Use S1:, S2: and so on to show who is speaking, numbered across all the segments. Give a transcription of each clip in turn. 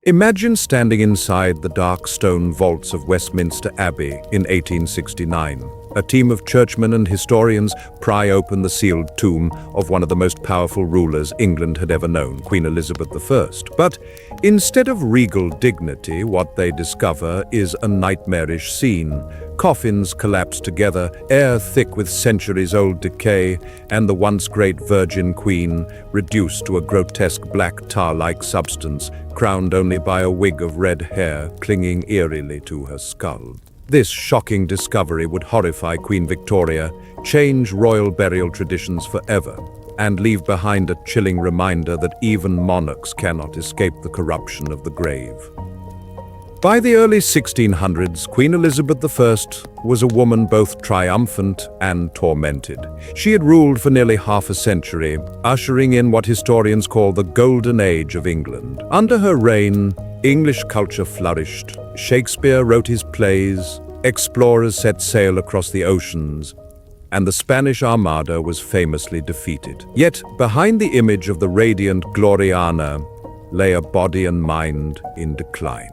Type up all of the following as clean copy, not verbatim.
S1: Imagine standing inside the dark stone vaults of Westminster Abbey in 1869. A team of churchmen and historians pry open the sealed tomb of one of the most powerful rulers England had ever known, Queen Elizabeth I. But instead of regal dignity, what they discover is a nightmarish scene. Coffins collapse together, air thick with centuries-old decay, and the once great Virgin Queen reduced to a grotesque black tar-like substance, crowned only by a wig of red hair clinging eerily to her skull. This shocking discovery would horrify Queen Victoria, change royal burial traditions forever, and leave behind a chilling reminder that even monarchs cannot escape the corruption of the grave. By the early 1600s, Queen Elizabeth I was a woman both triumphant and tormented. She had ruled for nearly half a century, ushering in what historians call the Golden Age of England. Under her reign, English culture flourished. Shakespeare wrote his plays, explorers set sail across the oceans, and the Spanish Armada was famously defeated. Yet, behind the image of the radiant Gloriana lay a body and mind in decline.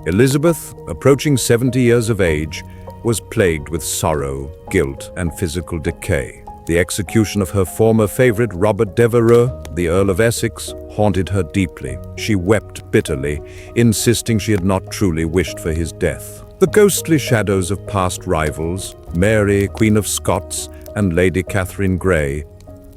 S1: Elizabeth, approaching 70 years of age, was plagued with sorrow, guilt, and physical decay. The execution of her former favorite, Robert Devereux, the Earl of Essex, haunted her deeply. She wept bitterly, insisting she had not truly wished for his death. The ghostly shadows of past rivals, Mary, Queen of Scots, and Lady Catherine Grey,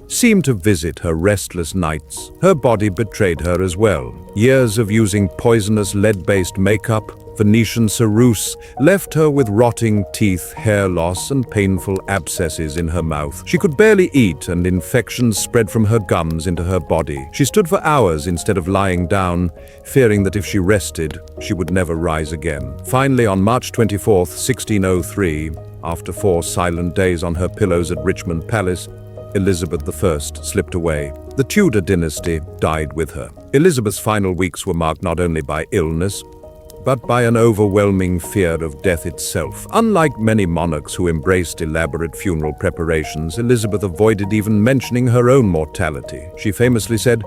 S1: seemed to visit her restless nights. Her body betrayed her as well. Years of using poisonous lead-based makeup, Venetian ceruse, left her with rotting teeth, hair loss, and painful abscesses in her mouth. She could barely eat, and infections spread from her gums into her body. She stood for hours instead of lying down, fearing that if she rested, she would never rise again. Finally, on March 24, 1603, after 4 silent days on her pillows at Richmond Palace, Elizabeth I slipped away. The Tudor dynasty died with her. Elizabeth's final weeks were marked not only by illness, but by an overwhelming fear of death itself. Unlike many monarchs who embraced elaborate funeral preparations, Elizabeth avoided even mentioning her own mortality. She famously said,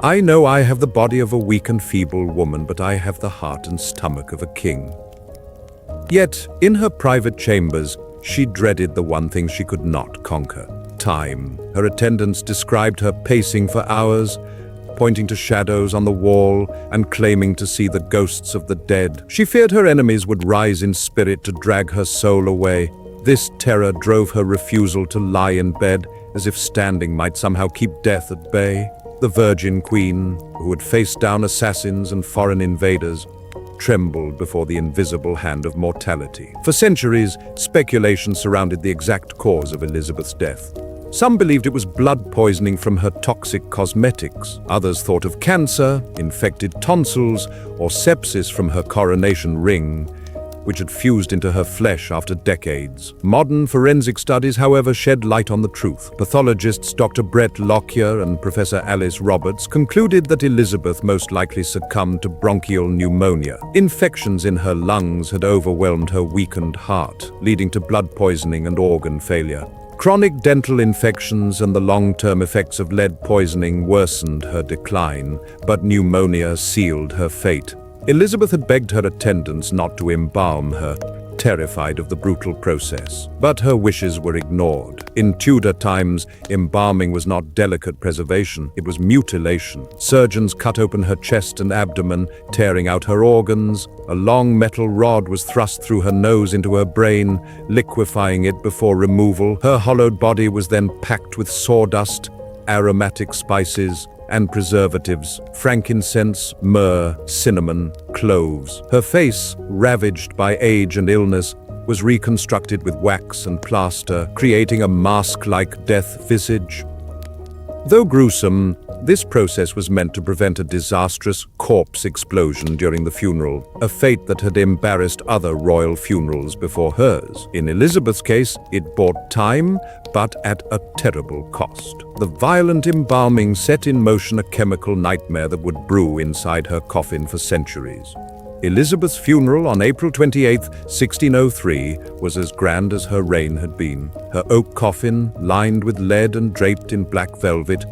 S1: "I know I have the body of a weak and feeble woman, but I have the heart and stomach of a king." Yet, in her private chambers, she dreaded the one thing she could not conquer: time. Her attendants described her pacing for hours, pointing to shadows on the wall and claiming to see the ghosts of the dead. She feared her enemies would rise in spirit to drag her soul away. This terror drove her refusal to lie in bed, as if standing might somehow keep death at bay. The Virgin Queen, who had faced down assassins and foreign invaders, trembled before the invisible hand of mortality. For centuries, speculation surrounded the exact cause of Elizabeth's death. Some believed it was blood poisoning from her toxic cosmetics. Others thought of cancer, infected tonsils, or sepsis from her coronation ring, which had fused into her flesh after decades. Modern forensic studies, however, shed light on the truth. Pathologists Dr. Brett Lockyer and Professor Alice Roberts concluded that Elizabeth most likely succumbed to bronchial pneumonia. Infections in her lungs had overwhelmed her weakened heart, leading to blood poisoning and organ failure. Chronic dental infections and the long-term effects of lead poisoning worsened her decline, but pneumonia sealed her fate. Elizabeth had begged her attendants not to embalm her, terrified of the brutal process. But her wishes were ignored. In Tudor times, embalming was not delicate preservation, it was mutilation. Surgeons cut open her chest and abdomen, tearing out her organs. A long metal rod was thrust through her nose into her brain, liquefying it before removal. Her hollowed body was then packed with sawdust, aromatic spices, and preservatives: frankincense, myrrh, cinnamon, cloves. Her face, ravaged by age and illness, was reconstructed with wax and plaster, creating a mask-like death visage. Though gruesome, this process was meant to prevent a disastrous corpse explosion during the funeral, a fate that had embarrassed other royal funerals before hers. In Elizabeth's case, it bought time, but at a terrible cost. The violent embalming set in motion a chemical nightmare that would brew inside her coffin for centuries. Elizabeth's funeral on April 28, 1603, was as grand as her reign had been. Her oak coffin, lined with lead and draped in black velvet,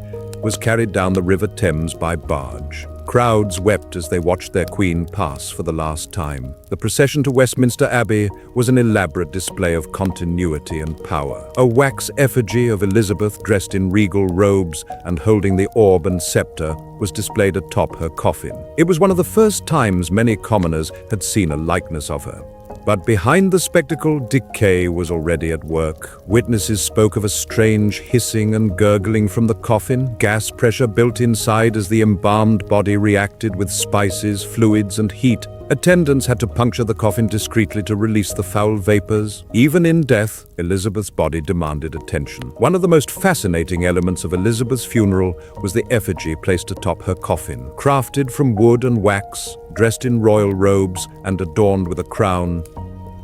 S1: was carried down the River Thames by barge. Crowds wept as they watched their queen pass for the last time. The procession to Westminster Abbey was an elaborate display of continuity and power. A wax effigy of Elizabeth dressed in regal robes and holding the orb and scepter was displayed atop her coffin. It was one of the first times many commoners had seen a likeness of her. But behind the spectacle, decay was already at work. Witnesses spoke of a strange hissing and gurgling from the coffin, gas pressure built inside as the embalmed body reacted with spices, fluids, and heat. Attendants had to puncture the coffin discreetly to release the foul vapors. Even in death, Elizabeth's body demanded attention. One of the most fascinating elements of Elizabeth's funeral was the effigy placed atop her coffin. Crafted from wood and wax, dressed in royal robes, and adorned with a crown,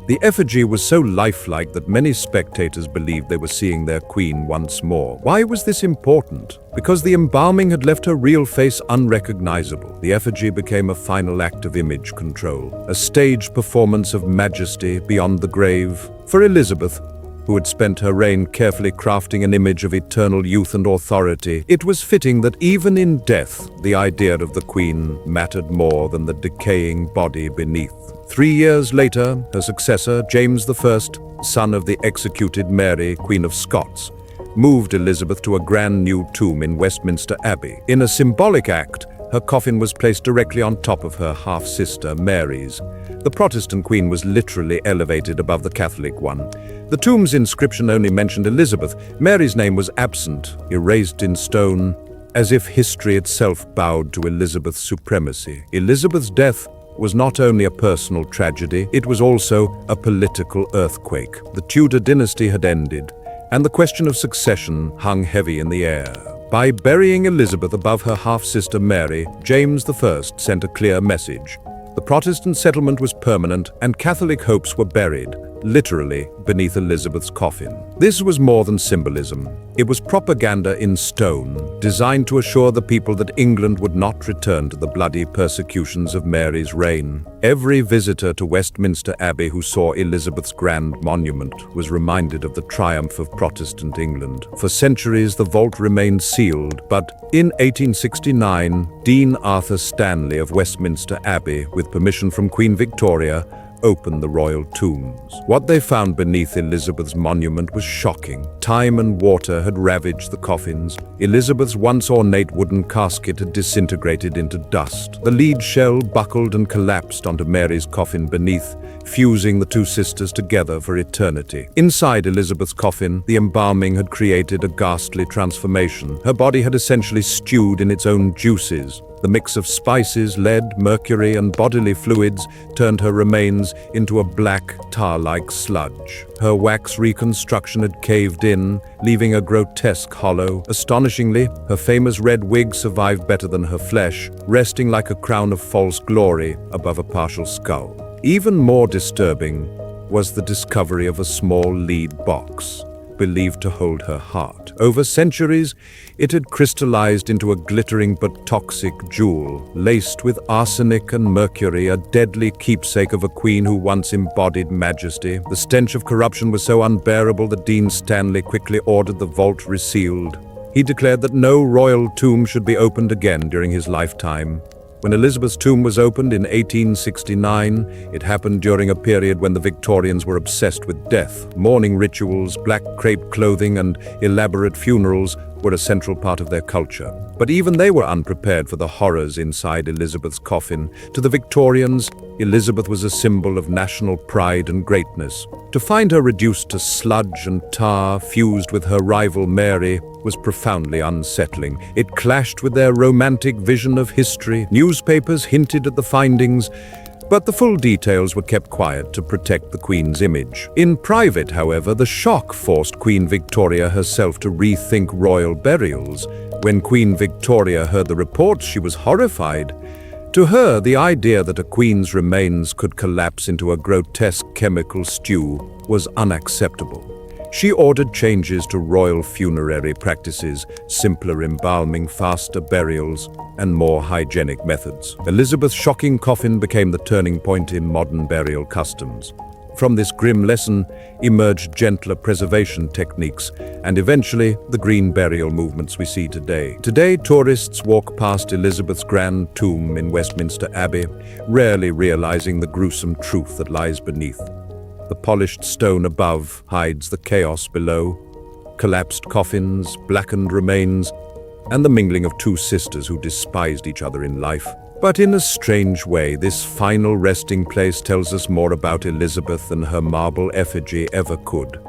S1: the effigy was so lifelike that many spectators believed they were seeing their queen once more. Why was this important? Because the embalming had left her real face unrecognizable. The effigy became a final act of image control, a staged performance of majesty beyond the grave. For Elizabeth, who had spent her reign carefully crafting an image of eternal youth and authority, it was fitting that even in death, the idea of the queen mattered more than the decaying body beneath. 3 years later, her successor, James I, son of the executed Mary, Queen of Scots, moved Elizabeth to a grand new tomb in Westminster Abbey. In a symbolic act, her coffin was placed directly on top of her half-sister, Mary's. The Protestant queen was literally elevated above the Catholic one. The tomb's inscription only mentioned Elizabeth. Mary's name was absent, erased in stone, as if history itself bowed to Elizabeth's supremacy. Elizabeth's death was not only a personal tragedy, it was also a political earthquake. The Tudor dynasty had ended, and the question of succession hung heavy in the air. By burying Elizabeth above her half-sister Mary, James I sent a clear message. The Protestant settlement was permanent, and Catholic hopes were buried, literally, beneath Elizabeth's coffin. This was more than symbolism. It was propaganda in stone, designed to assure the people that England would not return to the bloody persecutions of Mary's reign. Every visitor to Westminster Abbey who saw Elizabeth's grand monument was reminded of the triumph of Protestant England. For centuries, the vault remained sealed, but in 1869, Dean Arthur Stanley of Westminster Abbey, with permission from Queen Victoria, opened the royal tombs. What they found beneath Elizabeth's monument was shocking. Time and water had ravaged the coffins. Elizabeth's once ornate wooden casket had disintegrated into dust. The lead shell buckled and collapsed onto Mary's coffin beneath, fusing the two sisters together for eternity. Inside Elizabeth's coffin, the embalming had created a ghastly transformation. Her body had essentially stewed in its own juices. The mix of spices, lead, mercury, and bodily fluids turned her remains into a black, tar-like sludge. Her wax reconstruction had caved in, leaving a grotesque hollow. Astonishingly, her famous red wig survived better than her flesh, resting like a crown of false glory above a partial skull. Even more disturbing was the discovery of a small lead box, believed to hold her heart. Over centuries, it had crystallized into a glittering but toxic jewel, laced with arsenic and mercury, a deadly keepsake of a queen who once embodied majesty. The stench of corruption was so unbearable that Dean Stanley quickly ordered the vault resealed. He declared that no royal tomb should be opened again during his lifetime. When Elizabeth's tomb was opened in 1869, it happened during a period when the Victorians were obsessed with death. Mourning rituals, black crepe clothing, and elaborate funerals were a central part of their culture. But even they were unprepared for the horrors inside Elizabeth's coffin. To the Victorians, Elizabeth was a symbol of national pride and greatness. To find her reduced to sludge and tar, fused with her rival Mary, was profoundly unsettling. It clashed with their romantic vision of history. Newspapers hinted at the findings, but the full details were kept quiet to protect the Queen's image. In private, however, the shock forced Queen Victoria herself to rethink royal burials. When Queen Victoria heard the reports, she was horrified. To her, the idea that a queen's remains could collapse into a grotesque chemical stew was unacceptable. She ordered changes to royal funerary practices, simpler embalming, faster burials, and more hygienic methods. Elizabeth's shocking coffin became the turning point in modern burial customs. From this grim lesson emerged gentler preservation techniques and eventually the green burial movements we see today. Today, tourists walk past Elizabeth's grand tomb in Westminster Abbey, rarely realizing the gruesome truth that lies beneath. The polished stone above hides the chaos below, collapsed coffins, blackened remains, and the mingling of two sisters who despised each other in life. But in a strange way, this final resting place tells us more about Elizabeth than her marble effigy ever could.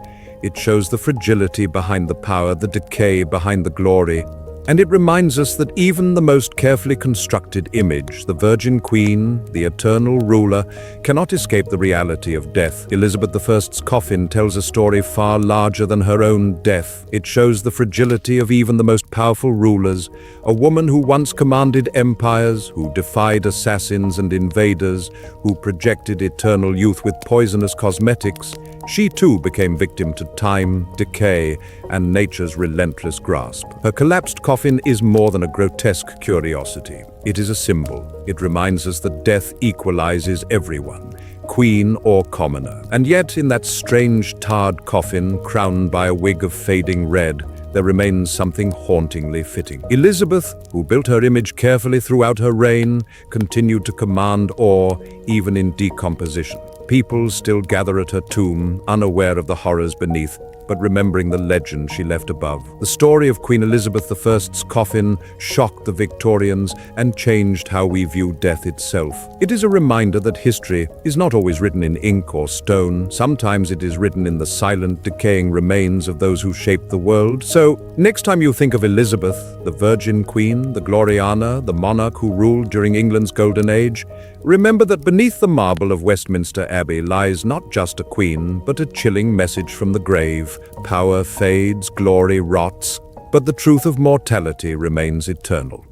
S1: It shows the fragility behind the power, the decay behind the glory, and it reminds us that even the most carefully constructed image, the Virgin Queen, the eternal ruler, cannot escape the reality of death. Elizabeth I's coffin tells a story far larger than her own death. It shows the fragility of even the most powerful rulers, a woman who once commanded empires, who defied assassins and invaders, who projected eternal youth with poisonous cosmetics. She too became victim to time, decay, and nature's relentless grasp. Her collapsed coffin is more than a grotesque curiosity. It is a symbol. It reminds us that death equalizes everyone, queen or commoner. And yet, in that strange tarred coffin, crowned by a wig of fading red, there remains something hauntingly fitting. Elizabeth, who built her image carefully throughout her reign, continued to command awe even in decomposition. People still gather at her tomb, unaware of the horrors beneath, but remembering the legend she left above. The story of Queen Elizabeth I's coffin shocked the Victorians and changed how we view death itself. It is a reminder that history is not always written in ink or stone. Sometimes it is written in the silent, decaying remains of those who shaped the world. So, next time you think of Elizabeth, the Virgin Queen, the Gloriana, the monarch who ruled during England's golden age, remember that beneath the marble of Westminster Abbey lies not just a queen, but a chilling message from the grave. Power fades, glory rots, but the truth of mortality remains eternal.